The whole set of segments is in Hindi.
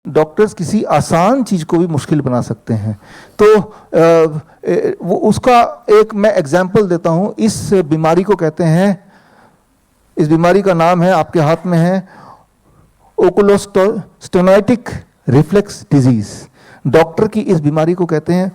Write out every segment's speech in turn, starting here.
डॉक्टर्स किसी आसान चीज़ को भी मुश्किल बना सकते हैं। तो वो उसका एक मैं एग्जाम्पल देता हूँ। इस बीमारी को कहते हैं, इस बीमारी का नाम है, आपके हाथ में है, ओकुलोस्टेनोइटिक रिफ्लेक्स डिजीज। डॉक्टर की इस बीमारी को कहते हैं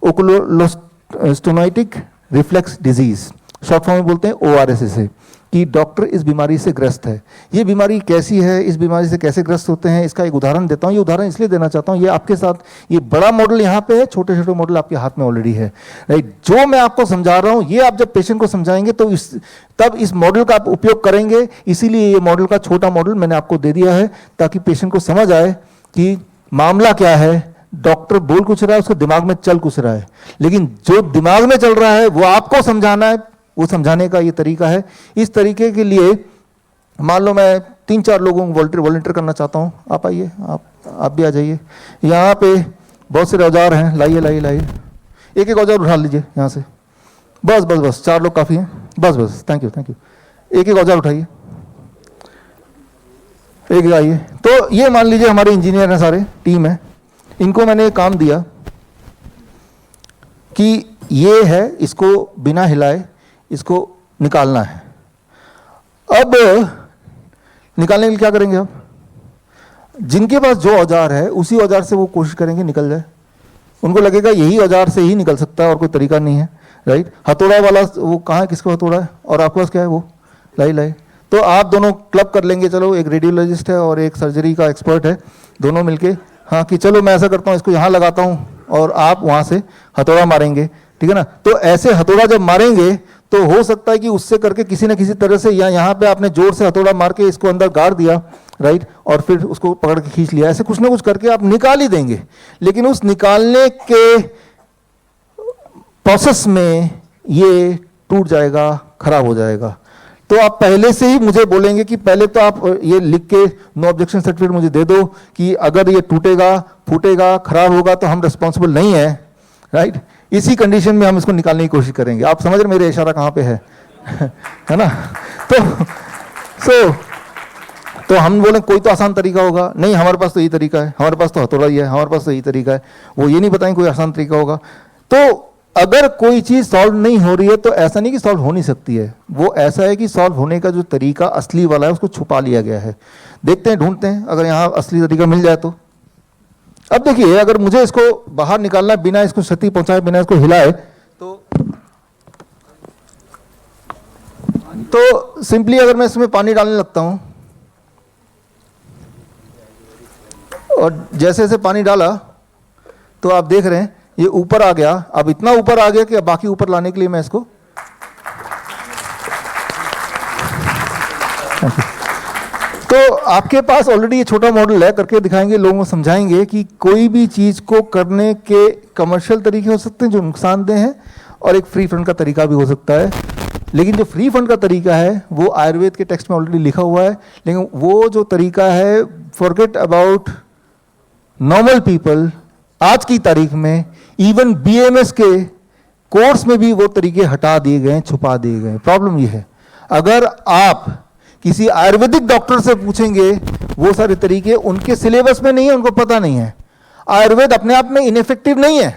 ओकुलोस्टेनोइटिक रिफ्लेक्स डिजीज, शॉर्ट फॉर्म में बोलते हैं ORS से, कि डॉक्टर इस बीमारी से ग्रस्त है। ये बीमारी कैसी है, इस बीमारी से कैसे ग्रस्त होते हैं, इसका एक उदाहरण देता हूँ। ये उदाहरण इसलिए देना चाहता हूँ, ये आपके साथ, ये बड़ा मॉडल यहाँ पे है, छोटे छोटे मॉडल आपके हाथ में ऑलरेडी है, राइट। जो मैं आपको समझा रहा हूँ, ये आप जब पेशेंट को समझाएंगे तो तब इस मॉडल का आप उपयोग करेंगे। इसीलिए ये मॉडल का छोटा मॉडल मैंने आपको दे दिया है, ताकि पेशेंट को समझ आए कि मामला क्या है। डॉक्टर बोल कुछ रहा है, उसके दिमाग में चल कुछ रहा है, लेकिन जो दिमाग में चल रहा है वो आपको समझाना है। वो समझाने का ये तरीका है। इस तरीके के लिए मान लो मैं 3-4 लोगों को वॉलंटियर करना चाहता हूँ। आप आइए, आप भी आ जाइए। यहाँ पे बहुत से औजार हैं, लाइए लाइए लाइए, एक एक औजार उठा लीजिए यहाँ से। बस बस बस 4 लोग काफ़ी हैं, बस बस, थैंक यू थैंक यू। एक एक औजार उठाइए, एक आइए। तो ये मान लीजिए हमारे इंजीनियर हैं, सारे टीम है, इनको मैंने काम दिया कि ये है, इसको बिना हिलाए इसको निकालना है। अब निकालने के लिए क्या करेंगे? अब जिनके पास जो औजार है उसी औजार से वो कोशिश करेंगे निकल जाए। उनको लगेगा यही औजार से ही निकल सकता है और कोई तरीका नहीं है, राइट। हथौड़ा वाला वो कहाँ है, किसको हथौड़ा है, और आपके पास क्या है, वो लाई लाई। तो आप दोनों क्लब कर लेंगे, चलो एक रेडियोलॉजिस्ट है और एक सर्जरी का एक्सपर्ट है, दोनों मिलके, हाँ कि चलो मैं ऐसा करता हूँ, इसको यहाँ लगाता हूँ और आप वहाँ से हथौड़ा मारेंगे, ठीक है ना। तो ऐसे हथौड़ा जब मारेंगे तो हो सकता है कि उससे करके किसी न किसी तरह से, या यहाँ पे आपने जोर से हथौड़ा मार के इसको अंदर गाड़ दिया, राइट, और फिर उसको पकड़ के खींच लिया, ऐसे कुछ ना कुछ करके आप निकाल ही देंगे। लेकिन उस निकालने के प्रोसेस में ये टूट जाएगा, खराब हो जाएगा। तो आप पहले से ही मुझे बोलेंगे कि पहले तो आप ये लिख के नो ऑब्जेक्शन सर्टिफिकेट मुझे दे दो कि अगर ये टूटेगा, फूटेगा, खराब होगा तो हम रिस्पॉन्सिबल नहीं है, राइट। इसी कंडीशन में हम इसको निकालने की कोशिश करेंगे। आप समझ रहे मेरे इशारा कहाँ पे है है ना। तो हम बोले कोई तो आसान तरीका होगा, नहीं हमारे पास तो यही तरीका है, हमारे पास तो हथौड़ा ही है, हमारे पास तो यही तरीका है। वो ये नहीं बताएं कोई आसान तरीका होगा। तो अगर कोई चीज़ सॉल्व नहीं हो रही है तो ऐसा नहीं कि सॉल्व हो नहीं सकती है, वो ऐसा है कि सॉल्व होने का जो तरीका असली वाला है उसको छुपा लिया गया है। देखते हैं, ढूंढते हैं, अगर यहाँ असली तरीका मिल जाए तो। अब देखिए, अगर मुझे इसको बाहर निकालना बिना इसको क्षति पहुंचाए, बिना इसको हिलाए, तो सिंपली अगर मैं इसमें पानी डालने लगता हूं और जैसे जैसे पानी डाला तो आप देख रहे हैं ये ऊपर आ गया। अब इतना ऊपर आ गया कि अब बाकी ऊपर लाने के लिए मैं इसको तो आपके पास ऑलरेडी ये छोटा मॉडल है, करके दिखाएंगे, लोगों को समझाएंगे कि कोई भी चीज़ को करने के कमर्शियल तरीके हो सकते हैं जो नुकसानदेह हैं, और एक फ्री फंड का तरीका भी हो सकता है। लेकिन जो फ्री फंड का तरीका है वो आयुर्वेद के टेक्स्ट में ऑलरेडी लिखा हुआ है। लेकिन वो जो तरीका है, फॉरगेट अबाउट नॉर्मल पीपल, आज की तारीख में इवन BMS के कोर्स में भी वो तरीके हटा दिए गए, छुपा दिए गए। प्रॉब्लम ये है, अगर आप किसी आयुर्वेदिक डॉक्टर से पूछेंगे, वो सारे तरीके उनके सिलेबस में नहीं है, उनको पता नहीं है। आयुर्वेद अपने आप में इनफेक्टिव नहीं है,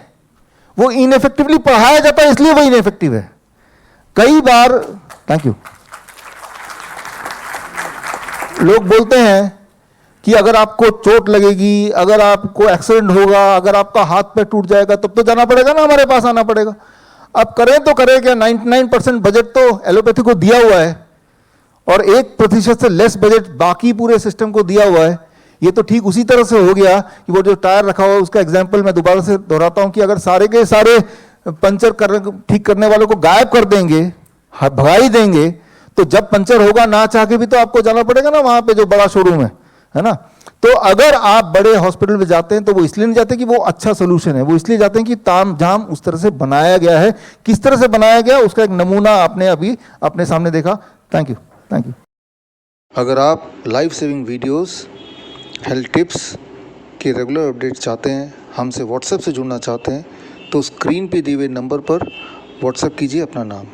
वो इनफेक्टिवली पढ़ाया जाता है इसलिए वो इनफेक्टिव है। कई बार, थैंक यू, लोग बोलते हैं कि अगर आपको चोट लगेगी, अगर आपको एक्सीडेंट होगा, अगर आपका हाथ पैर टूट जाएगा तब तो जाना पड़ेगा ना, हमारे पास आना पड़ेगा। अब करें तो करें क्या, 99% बजट तो एलोपैथी को दिया हुआ है और 1% से लेस बजट बाकी पूरे सिस्टम को दिया हुआ है। ये तो ठीक उसी तरह से हो गया कि वो जो टायर रखा हुआ है उसका एग्जाम्पल मैं दोबारा से दोहराता हूं कि अगर सारे के सारे पंचर ठीक करने वालों को गायब कर देंगे, भगा ही देंगे, तो जब पंचर होगा ना चाह के भी तो आपको जाना पड़ेगा ना वहां पे जो बड़ा शोरूम है ना। तो अगर आप बड़े हॉस्पिटल में जाते हैं तो वो इसलिए नहीं जाते कि वो अच्छा सोल्यूशन है, वो इसलिए जाते हैं कि ताम झाम उस तरह से बनाया गया है। किस तरह से बनाया गया उसका एक नमूना आपने अभी अपने सामने देखा। Thank you, thank you. अगर आप life saving videos, health tips के रेगुलर अपडेट चाहते हैं, हमसे व्हाट्सएप से जुड़ना चाहते हैं, तो स्क्रीन पे दिए हुए नंबर पर व्हाट्सएप कीजिए अपना नाम।